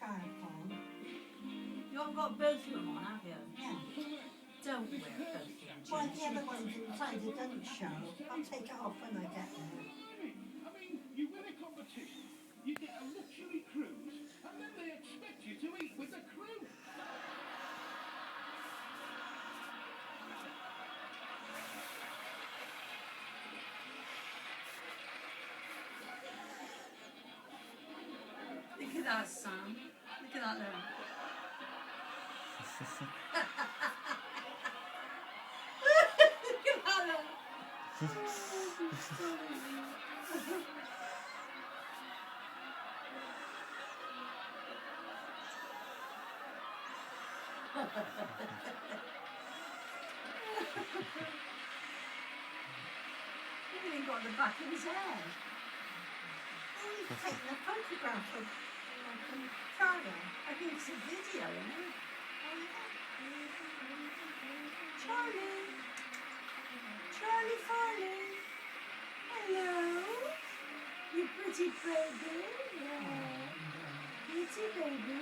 tripod. You haven't got both of them on, have you? Yeah. Don't wear both of them. Well, the other one's inside, it doesn't show. I'll take it off when I get there. I mean, you win a competition, you get a luxury cruise, and then they expect you to eat with the crew. Look at that, Sam. Look at that there. Look at that there. He even got the back of his head. Oh, he's taking a photograph of Charlie. I think it's a video, isn't it? Charlie. Charlie Farley. Hello. You pretty baby. Yeah. Pretty baby.